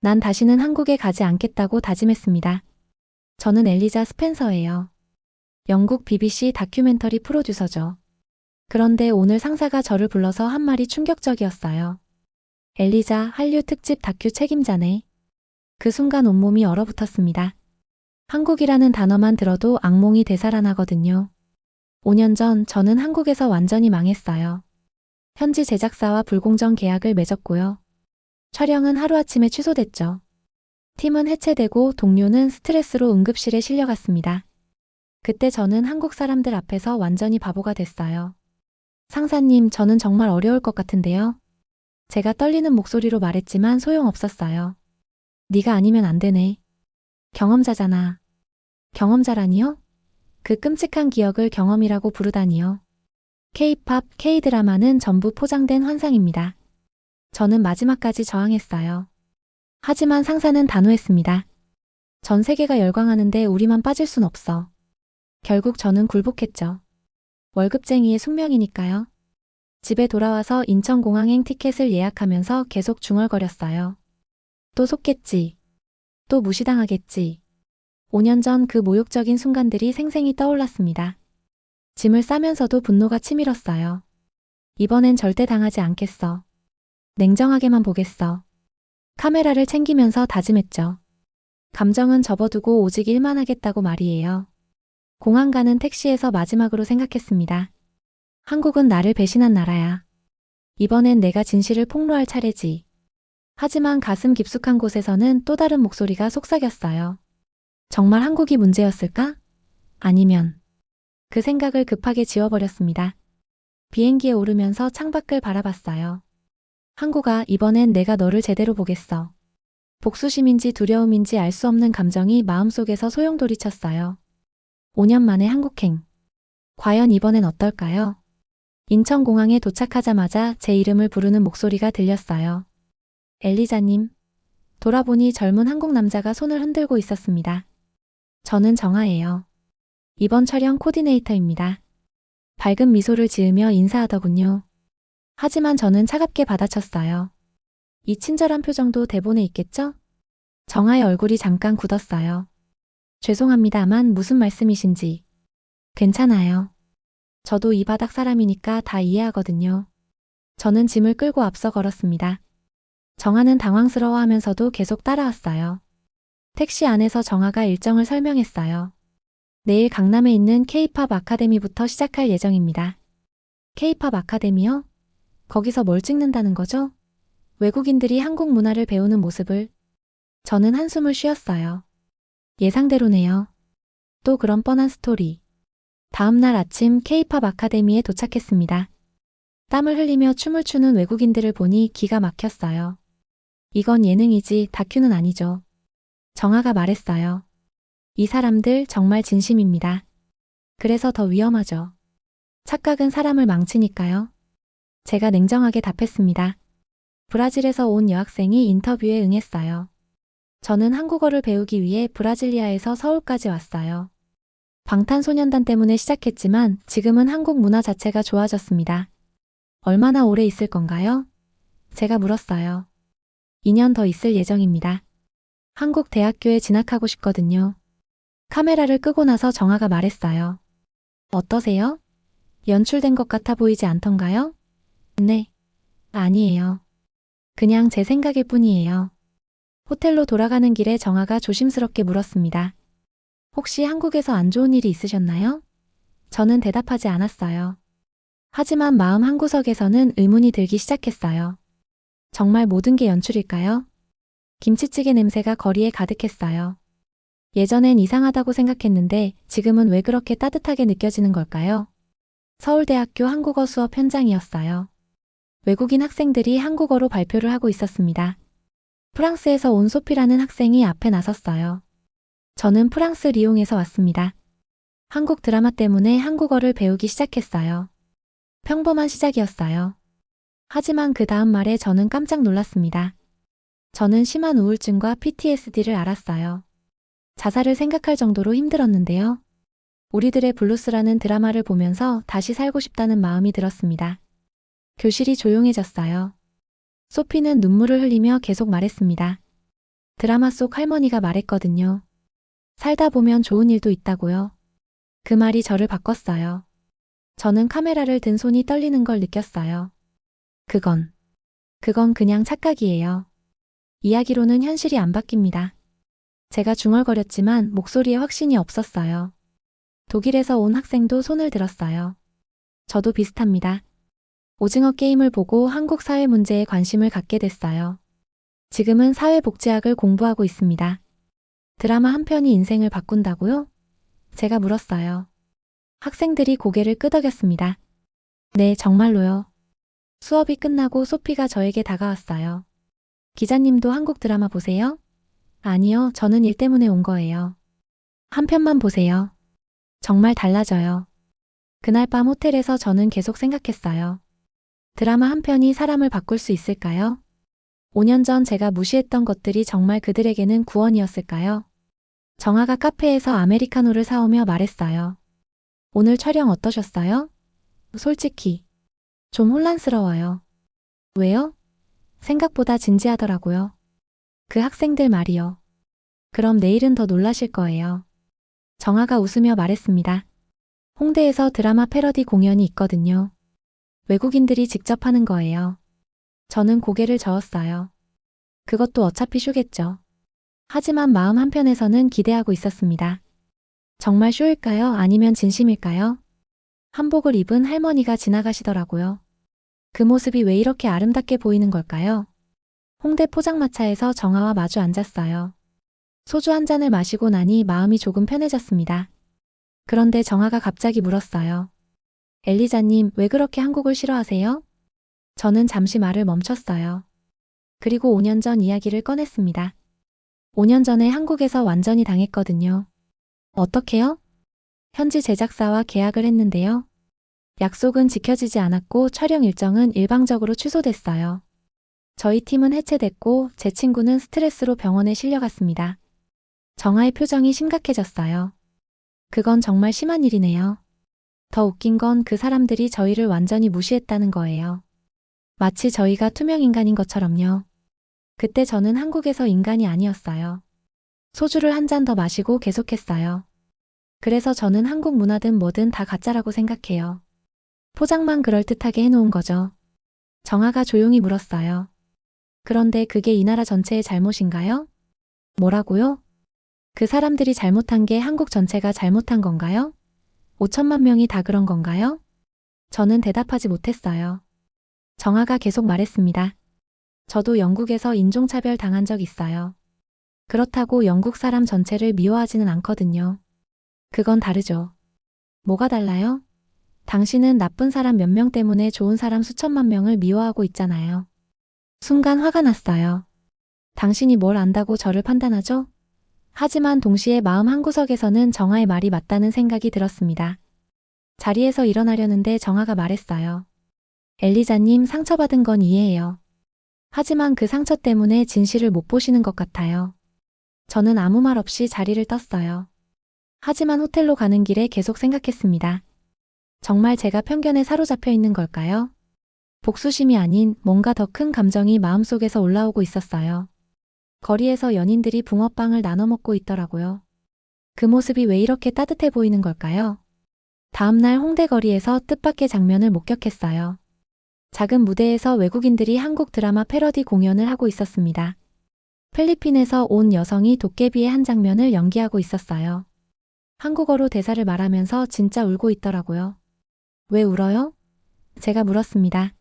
난 다시는 한국에 가지 않겠다고 다짐했습니다. 저는 엘리자 스펜서예요. 영국 BBC 다큐멘터리 프로듀서죠. 그런데 오늘 상사가 저를 불러서 한 말이 충격적이었어요. 엘리자 한류 특집 다큐 책임자네. 그 순간 온몸이 얼어붙었습니다. 한국이라는 단어만 들어도 악몽이 되살아나거든요. 5년 전 저는 한국에서 완전히 망했어요. 현지 제작사와 불공정 계약을 맺었고요. 촬영은 하루아침에 취소됐죠. 팀은 해체되고 동료는 스트레스로 응급실에 실려갔습니다. 그때 저는 한국 사람들 앞에서 완전히 바보가 됐어요. 상사님, 저는 정말 어려울 것 같은데요. 제가 떨리는 목소리로 말했지만 소용없었어요. 네가 아니면 안 되네. 경험자잖아. 경험자라니요? 그 끔찍한 기억을 경험이라고 부르다니요. K-팝, K-드라마는 전부 포장된 환상입니다. 저는 마지막까지 저항했어요. 하지만 상사는 단호했습니다. 전 세계가 열광하는데 우리만 빠질 순 없어. 결국 저는 굴복했죠. 월급쟁이의 숙명이니까요. 집에 돌아와서 인천공항행 티켓을 예약하면서 계속 중얼거렸어요. 또 속겠지. 또 무시당하겠지. 5년 전 그 모욕적인 순간들이 생생히 떠올랐습니다. 짐을 싸면서도 분노가 치밀었어요. 이번엔 절대 당하지 않겠어. 냉정하게만 보겠어. 카메라를 챙기면서 다짐했죠. 감정은 접어두고 오직 일만 하겠다고 말이에요. 공항 가는 택시에서 마지막으로 생각했습니다. 한국은 나를 배신한 나라야. 이번엔 내가 진실을 폭로할 차례지. 하지만 가슴 깊숙한 곳에서는 또 다른 목소리가 속삭였어요. 정말 한국이 문제였을까? 아니면 그 생각을 급하게 지워버렸습니다. 비행기에 오르면서 창밖을 바라봤어요. 한국아, 이번엔 내가 너를 제대로 보겠어. 복수심인지 두려움인지 알 수 없는 감정이 마음속에서 소용돌이쳤어요. 5년 만에 한국행. 과연 이번엔 어떨까요? 인천공항에 도착하자마자 제 이름을 부르는 목소리가 들렸어요. 엘리자님. 돌아보니 젊은 한국 남자가 손을 흔들고 있었습니다. 저는 정아예요. 이번 촬영 코디네이터입니다. 밝은 미소를 지으며 인사하더군요. 하지만 저는 차갑게 받아쳤어요. 이 친절한 표정도 대본에 있겠죠? 정아의 얼굴이 잠깐 굳었어요. 죄송합니다만 무슨 말씀이신지. 괜찮아요. 저도 이 바닥 사람이니까 다 이해하거든요. 저는 짐을 끌고 앞서 걸었습니다. 정아는 당황스러워하면서도 계속 따라왔어요. 택시 안에서 정아가 일정을 설명했어요. 내일 강남에 있는 K-팝 아카데미부터 시작할 예정입니다. K-팝 아카데미요? 거기서 뭘 찍는다는 거죠? 외국인들이 한국 문화를 배우는 모습을. 저는 한숨을 쉬었어요. 예상대로네요. 또 그런 뻔한 스토리. 다음 날 아침 K-팝 아카데미에 도착했습니다. 땀을 흘리며 춤을 추는 외국인들을 보니 기가 막혔어요. 이건 예능이지 다큐는 아니죠. 정아가 말했어요. 이 사람들 정말 진심입니다. 그래서 더 위험하죠. 착각은 사람을 망치니까요. 제가 냉정하게 답했습니다. 브라질에서 온 여학생이 인터뷰에 응했어요. 저는 한국어를 배우기 위해 브라질리아에서 서울까지 왔어요. 방탄소년단 때문에 시작했지만 지금은 한국 문화 자체가 좋아졌습니다. 얼마나 오래 있을 건가요? 제가 물었어요. 2년 더 있을 예정입니다. 한국 대학교에 진학하고 싶거든요. 카메라를 끄고 나서 정아가 말했어요. 어떠세요? 연출된 것 같아 보이지 않던가요? 네. 아니에요. 그냥 제 생각일 뿐이에요. 호텔로 돌아가는 길에 정아가 조심스럽게 물었습니다. 혹시 한국에서 안 좋은 일이 있으셨나요? 저는 대답하지 않았어요. 하지만 마음 한구석에서는 의문이 들기 시작했어요. 정말 모든 게 연출일까요? 김치찌개 냄새가 거리에 가득했어요. 예전엔 이상하다고 생각했는데 지금은 왜 그렇게 따뜻하게 느껴지는 걸까요? 서울대학교 한국어 수업 현장이었어요. 외국인 학생들이 한국어로 발표를 하고 있었습니다. 프랑스에서 온 소피라는 학생이 앞에 나섰어요. 저는 프랑스 리옹에서 왔습니다. 한국 드라마 때문에 한국어를 배우기 시작했어요. 평범한 시작이었어요. 하지만 그 다음 말에 저는 깜짝 놀랐습니다. 저는 심한 우울증과 PTSD를 앓았어요. 자살을 생각할 정도로 힘들었는데요. 우리들의 블루스라는 드라마를 보면서 다시 살고 싶다는 마음이 들었습니다. 교실이 조용해졌어요. 소피는 눈물을 흘리며 계속 말했습니다. 드라마 속 할머니가 말했거든요. 살다 보면 좋은 일도 있다고요. 그 말이 저를 바꿨어요. 저는 카메라를 든 손이 떨리는 걸 느꼈어요. 그건 그냥 착각이에요. 이야기로는 현실이 안 바뀝니다. 제가 중얼거렸지만 목소리에 확신이 없었어요. 독일에서 온 학생도 손을 들었어요. 저도 비슷합니다. 오징어 게임을 보고 한국 사회 문제에 관심을 갖게 됐어요. 지금은 사회복지학을 공부하고 있습니다. 드라마 한 편이 인생을 바꾼다고요? 제가 물었어요. 학생들이 고개를 끄덕였습니다. 네, 정말로요. 수업이 끝나고 소피가 저에게 다가왔어요. 기자님도 한국 드라마 보세요? 아니요, 저는 일 때문에 온 거예요. 한 편만 보세요. 정말 달라져요. 그날 밤 호텔에서 저는 계속 생각했어요. 드라마 한 편이 사람을 바꿀 수 있을까요? 5년 전 제가 무시했던 것들이 정말 그들에게는 구원이었을까요? 정아가 카페에서 아메리카노를 사오며 말했어요. 오늘 촬영 어떠셨어요? 솔직히 좀 혼란스러워요. 왜요? 생각보다 진지하더라고요. 그 학생들 말이요. 그럼 내일은 더 놀라실 거예요. 정아가 웃으며 말했습니다. 홍대에서 드라마 패러디 공연이 있거든요. 외국인들이 직접 하는 거예요. 저는 고개를 저었어요. 그것도 어차피 쇼겠죠. 하지만 마음 한편에서는 기대하고 있었습니다. 정말 쇼일까요? 아니면 진심일까요? 한복을 입은 할머니가 지나가시더라고요. 그 모습이 왜 이렇게 아름답게 보이는 걸까요? 홍대 포장마차에서 정아와 마주 앉았어요. 소주 한 잔을 마시고 나니 마음이 조금 편해졌습니다. 그런데 정아가 갑자기 물었어요. 엘리자님, 왜 그렇게 한국을 싫어하세요? 저는 잠시 말을 멈췄어요. 그리고 5년 전 이야기를 꺼냈습니다. 5년 전에 한국에서 완전히 당했거든요. 어떻게요? 현지 제작사와 계약을 했는데요. 약속은 지켜지지 않았고 촬영 일정은 일방적으로 취소됐어요. 저희 팀은 해체됐고 제 친구는 스트레스로 병원에 실려갔습니다. 정아의 표정이 심각해졌어요. 그건 정말 심한 일이네요. 더 웃긴 건 그 사람들이 저희를 완전히 무시했다는 거예요. 마치 저희가 투명인간인 것처럼요. 그때 저는 한국에서 인간이 아니었어요. 소주를 한 잔 더 마시고 계속했어요. 그래서 저는 한국 문화든 뭐든 다 가짜라고 생각해요. 포장만 그럴듯하게 해놓은 거죠. 정아가 조용히 물었어요. 그런데 그게 이 나라 전체의 잘못인가요? 뭐라고요? 그 사람들이 잘못한 게 한국 전체가 잘못한 건가요? 5천만 명이 다 그런 건가요? 저는 대답하지 못했어요. 정아가 계속 말했습니다. 저도 영국에서 인종차별 당한 적 있어요. 그렇다고 영국 사람 전체를 미워하지는 않거든요. 그건 다르죠. 뭐가 달라요? 당신은 나쁜 사람 몇 명 때문에 좋은 사람 수천만 명을 미워하고 있잖아요. 순간 화가 났어요. 당신이 뭘 안다고 저를 판단하죠? 하지만 동시에 마음 한구석에서는 정아의 말이 맞다는 생각이 들었습니다. 자리에서 일어나려는데 정아가 말했어요. 엘리자님, 상처받은 건 이해해요. 하지만 그 상처 때문에 진실을 못 보시는 것 같아요. 저는 아무 말 없이 자리를 떴어요. 하지만 호텔로 가는 길에 계속 생각했습니다. 정말 제가 편견에 사로잡혀 있는 걸까요? 복수심이 아닌 뭔가 더 큰 감정이 마음속에서 올라오고 있었어요. 거리에서 연인들이 붕어빵을 나눠 먹고 있더라고요. 그 모습이 왜 이렇게 따뜻해 보이는 걸까요? 다음날 홍대 거리에서 뜻밖의 장면을 목격했어요. 작은 무대에서 외국인들이 한국 드라마 패러디 공연을 하고 있었습니다. 필리핀에서 온 여성이 도깨비의 한 장면을 연기하고 있었어요. 한국어로 대사를 말하면서 진짜 울고 있더라고요. 왜 울어요? 제가 물었습니다.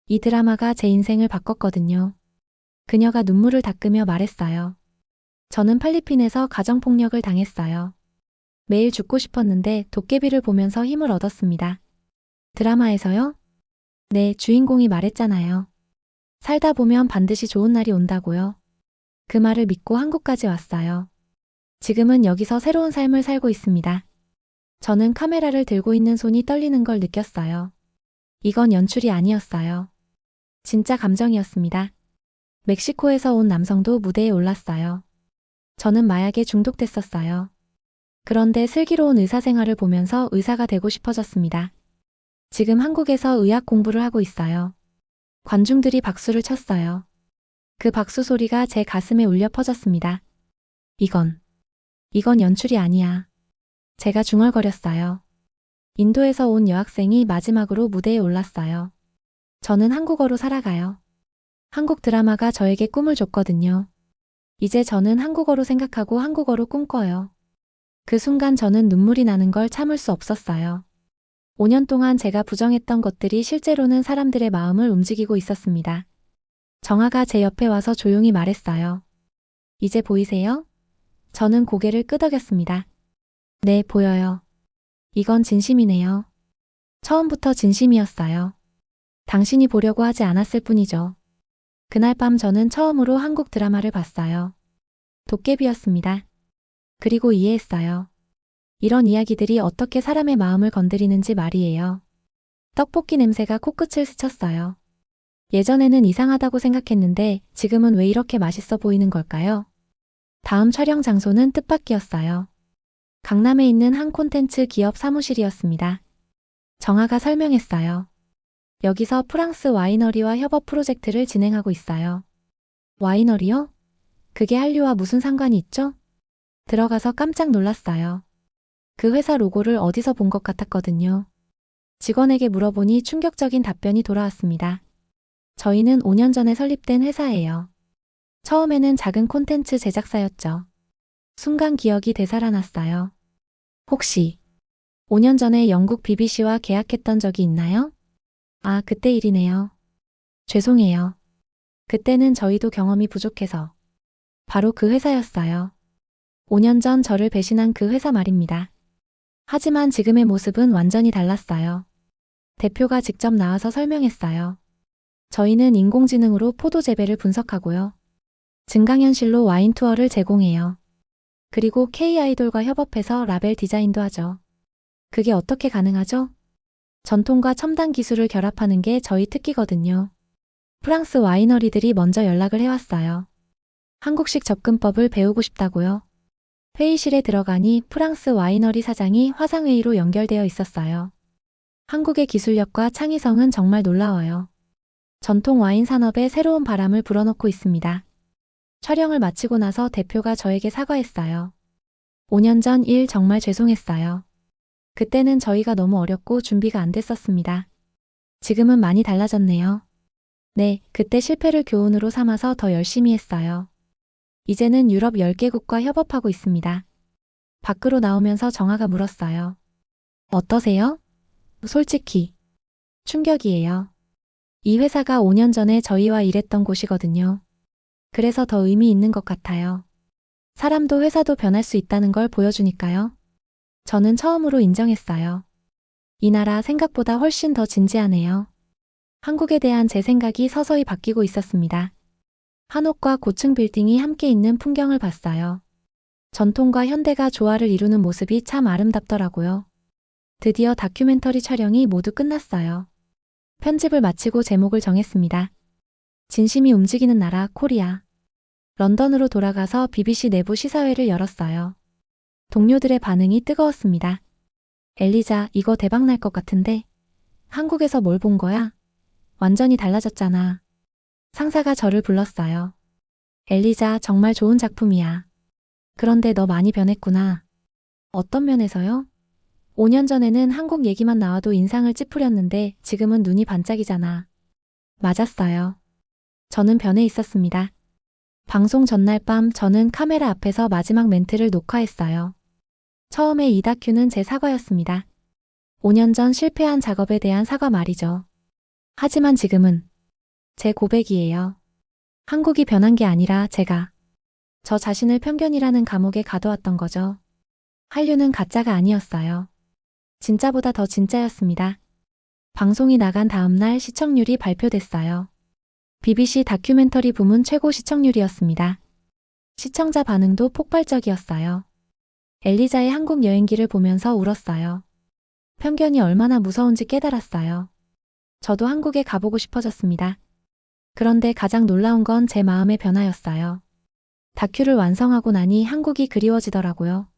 이 드라마가 제 인생을 바꿨거든요. 그녀가 눈물을 닦으며 말했어요. 저는 필리핀에서 가정폭력을 당했어요. 매일 죽고 싶었는데 도깨비를 보면서 힘을 얻었습니다. 드라마에서요? 네, 주인공이 말했잖아요. 살다 보면 반드시 좋은 날이 온다고요. 그 말을 믿고 한국까지 왔어요. 지금은 여기서 새로운 삶을 살고 있습니다. 저는 카메라를 들고 있는 손이 떨리는 걸 느꼈어요. 이건 연출이 아니었어요. 진짜 감정이었습니다. 멕시코에서 온 남성도 무대에 올랐어요. 저는 마약에 중독됐었어요. 그런데 슬기로운 의사 생활을 보면서 의사가 되고 싶어졌습니다. 지금 한국에서 의학 공부를 하고 있어요. 관중들이 박수를 쳤어요. 그 박수 소리가 제 가슴에 울려 퍼졌습니다. 이건 연출이 아니야. 제가 중얼거렸어요. 인도에서 온 여학생이 마지막으로 무대에 올랐어요. 저는 한국어로 살아가요. 한국 드라마가 저에게 꿈을 줬거든요. 이제 저는 한국어로 생각하고 한국어로 꿈꿔요. 그 순간 저는 눈물이 나는 걸 참을 수 없었어요. 5년 동안 제가 부정했던 것들이 실제로는 사람들의 마음을 움직이고 있었습니다. 정아가 제 옆에 와서 조용히 말했어요. 이제 보이세요? 저는 고개를 끄덕였습니다. 네, 보여요. 이건 진심이네요. 처음부터 진심이었어요. 당신이 보려고 하지 않았을 뿐이죠. 그날 밤 저는 처음으로 한국 드라마를 봤어요. 도깨비였습니다. 그리고 이해했어요. 이런 이야기들이 어떻게 사람의 마음을 건드리는지 말이에요. 떡볶이 냄새가 코끝을 스쳤어요. 예전에는 이상하다고 생각했는데 지금은 왜 이렇게 맛있어 보이는 걸까요? 다음 촬영 장소는 뜻밖이었어요. 강남에 있는 한 콘텐츠 기업 사무실이었습니다. 정아가 설명했어요. 여기서 프랑스 와이너리와 협업 프로젝트를 진행하고 있어요. 와이너리요? 그게 한류와 무슨 상관이 있죠? 들어가서 깜짝 놀랐어요. 그 회사 로고를 어디서 본 것 같았거든요. 직원에게 물어보니 충격적인 답변이 돌아왔습니다. 저희는 5년 전에 설립된 회사예요. 처음에는 작은 콘텐츠 제작사였죠. 순간 기억이 되살아났어요. 혹시 5년 전에 영국 BBC와 계약했던 적이 있나요? 아, 그때 일이네요. 죄송해요. 그때는 저희도 경험이 부족해서. 바로 그 회사였어요. 5년 전 저를 배신한 그 회사 말입니다. 하지만 지금의 모습은 완전히 달랐어요. 대표가 직접 나와서 설명했어요. 저희는 인공지능으로 포도 재배를 분석하고요. 증강현실로 와인 투어를 제공해요. 그리고 K-아이돌과 협업해서 라벨 디자인도 하죠. 그게 어떻게 가능하죠? 전통과 첨단 기술을 결합하는 게 저희 특기거든요. 프랑스 와이너리들이 먼저 연락을 해왔어요. 한국식 접근법을 배우고 싶다고요. 회의실에 들어가니 프랑스 와이너리 사장이 화상회의로 연결되어 있었어요. 한국의 기술력과 창의성은 정말 놀라워요. 전통 와인 산업에 새로운 바람을 불어넣고 있습니다. 촬영을 마치고 나서 대표가 저에게 사과했어요. 5년 전 일 정말 죄송했어요. 그때는 저희가 너무 어렸고 준비가 안 됐었습니다. 지금은 많이 달라졌네요. 네, 그때 실패를 교훈으로 삼아서 더 열심히 했어요. 이제는 유럽 10개국과 협업하고 있습니다. 밖으로 나오면서 정아가 물었어요. 어떠세요? 솔직히 충격이에요. 이 회사가 5년 전에 저희와 일했던 곳이거든요. 그래서 더 의미 있는 것 같아요. 사람도 회사도 변할 수 있다는 걸 보여주니까요. 저는 처음으로 인정했어요. 이 나라 생각보다 훨씬 더 진지하네요. 한국에 대한 제 생각이 서서히 바뀌고 있었습니다. 한옥과 고층 빌딩이 함께 있는 풍경을 봤어요. 전통과 현대가 조화를 이루는 모습이 참 아름답더라고요. 드디어 다큐멘터리 촬영이 모두 끝났어요. 편집을 마치고 제목을 정했습니다. 진심이 움직이는 나라 코리아. 런던으로 돌아가서 BBC 내부 시사회를 열었어요. 동료들의 반응이 뜨거웠습니다. 엘리자, 이거 대박 날 것 같은데? 한국에서 뭘 본 거야? 완전히 달라졌잖아. 상사가 저를 불렀어요. 엘리자, 정말 좋은 작품이야. 그런데 너 많이 변했구나. 어떤 면에서요? 5년 전에는 한국 얘기만 나와도 인상을 찌푸렸는데 지금은 눈이 반짝이잖아. 맞았어요. 저는 변해 있었습니다. 방송 전날 밤 저는 카메라 앞에서 마지막 멘트를 녹화했어요. 처음에 이 다큐는 제 사과였습니다. 5년 전 실패한 작업에 대한 사과 말이죠. 하지만 지금은 제 고백이에요. 한국이 변한 게 아니라 제가 저 자신을 편견이라는 감옥에 가둬왔던 거죠. 한류는 가짜가 아니었어요. 진짜보다 더 진짜였습니다. 방송이 나간 다음 날 시청률이 발표됐어요. BBC 다큐멘터리 부문 최고 시청률이었습니다. 시청자 반응도 폭발적이었어요. 엘리자의 한국 여행기를 보면서 울었어요. 편견이 얼마나 무서운지 깨달았어요. 저도 한국에 가보고 싶어졌습니다. 그런데 가장 놀라운 건 제 마음의 변화였어요. 다큐를 완성하고 나니 한국이 그리워지더라고요.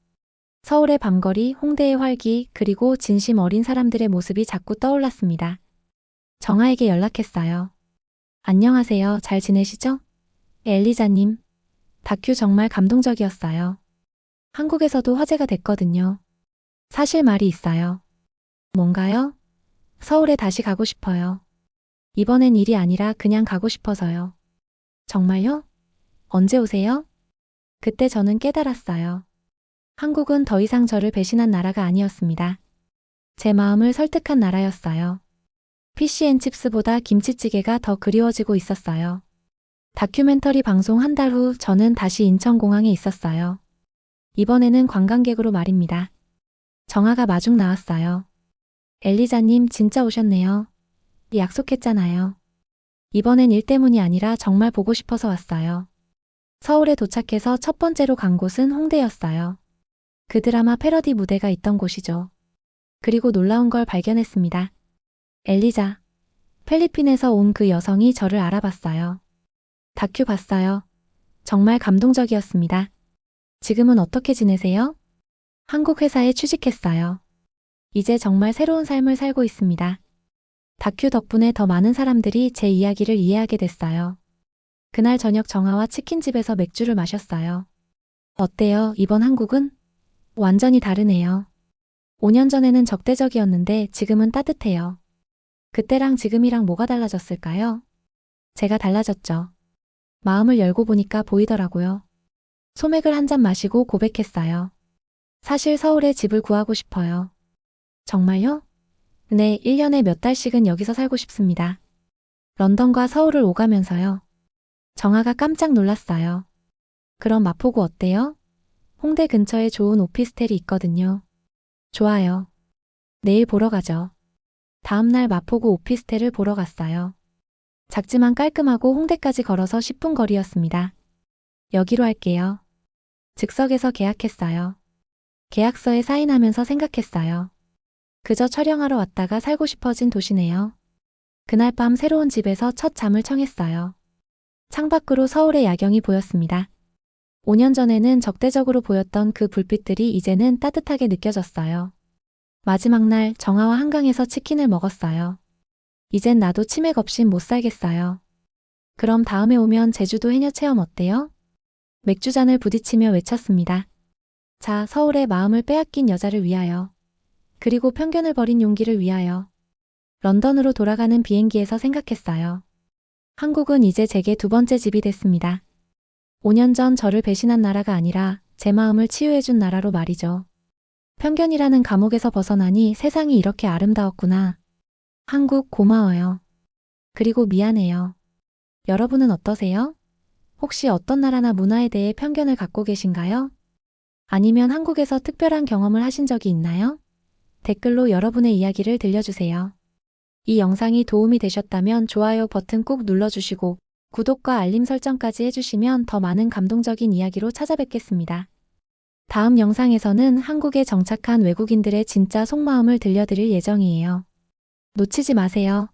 서울의 밤거리, 홍대의 활기, 그리고 진심 어린 사람들의 모습이 자꾸 떠올랐습니다. 정아에게 연락했어요. 안녕하세요. 잘 지내시죠? 엘리자님, 다큐 정말 감동적이었어요. 한국에서도 화제가 됐거든요. 사실 말이 있어요. 뭔가요? 서울에 다시 가고 싶어요. 이번엔 일이 아니라 그냥 가고 싶어서요. 정말요? 언제 오세요? 그때 저는 깨달았어요. 한국은 더 이상 저를 배신한 나라가 아니었습니다. 제 마음을 설득한 나라였어요. 피시앤칩스보다 김치찌개가 더 그리워지고 있었어요. 다큐멘터리 방송 한 달 후 저는 다시 인천공항에 있었어요. 이번에는 관광객으로 말입니다. 정아가 마중 나왔어요. 엘리자님 진짜 오셨네요. 약속했잖아요. 이번엔 일 때문이 아니라 정말 보고 싶어서 왔어요. 서울에 도착해서 첫 번째로 간 곳은 홍대였어요. 그 드라마 패러디 무대가 있던 곳이죠. 그리고 놀라운 걸 발견했습니다. 엘리자, 필리핀에서 온 그 여성이 저를 알아봤어요. 다큐 봤어요. 정말 감동적이었습니다. 지금은 어떻게 지내세요? 한국 회사에 취직했어요. 이제 정말 새로운 삶을 살고 있습니다. 다큐 덕분에 더 많은 사람들이 제 이야기를 이해하게 됐어요. 그날 저녁 정아와 치킨집에서 맥주를 마셨어요. 어때요, 이번 한국은? 완전히 다르네요. 5년 전에는 적대적이었는데 지금은 따뜻해요. 그때랑 지금이랑 뭐가 달라졌을까요? 제가 달라졌죠. 마음을 열고 보니까 보이더라고요. 소맥을 한 잔 마시고 고백했어요. 사실 서울에 집을 구하고 싶어요. 정말요? 네, 1년에 몇 달씩은 여기서 살고 싶습니다. 런던과 서울을 오가면서요. 정아가 깜짝 놀랐어요. 그럼 마포구 어때요? 홍대 근처에 좋은 오피스텔이 있거든요. 좋아요. 내일 보러 가죠. 다음날 마포구 오피스텔을 보러 갔어요. 작지만 깔끔하고 홍대까지 걸어서 10분 거리였습니다. 여기로 할게요. 즉석에서 계약했어요. 계약서에 사인하면서 생각했어요. 그저 촬영하러 왔다가 살고 싶어진 도시네요. 그날 밤 새로운 집에서 첫 잠을 청했어요. 창밖으로 서울의 야경이 보였습니다. 5년 전에는 적대적으로 보였던 그 불빛들이 이제는 따뜻하게 느껴졌어요. 마지막 날 정아와 한강에서 치킨을 먹었어요. 이젠 나도 치맥 없인 못 살겠어요. 그럼 다음에 오면 제주도 해녀 체험 어때요? 맥주잔을 부딪히며 외쳤습니다. 자, 서울의 마음을 빼앗긴 여자를 위하여. 그리고 편견을 버린 용기를 위하여. 런던으로 돌아가는 비행기에서 생각했어요. 한국은 이제 제게 두 번째 집이 됐습니다. 5년 전 저를 배신한 나라가 아니라 제 마음을 치유해준 나라로 말이죠. 편견이라는 감옥에서 벗어나니 세상이 이렇게 아름다웠구나. 한국 고마워요. 그리고 미안해요. 여러분은 어떠세요? 혹시 어떤 나라나 문화에 대해 편견을 갖고 계신가요? 아니면 한국에서 특별한 경험을 하신 적이 있나요? 댓글로 여러분의 이야기를 들려주세요. 이 영상이 도움이 되셨다면 좋아요 버튼 꾹 눌러주시고 구독과 알림 설정까지 해주시면 더 많은 감동적인 이야기로 찾아뵙겠습니다. 다음 영상에서는 한국에 정착한 외국인들의 진짜 속마음을 들려드릴 예정이에요. 놓치지 마세요.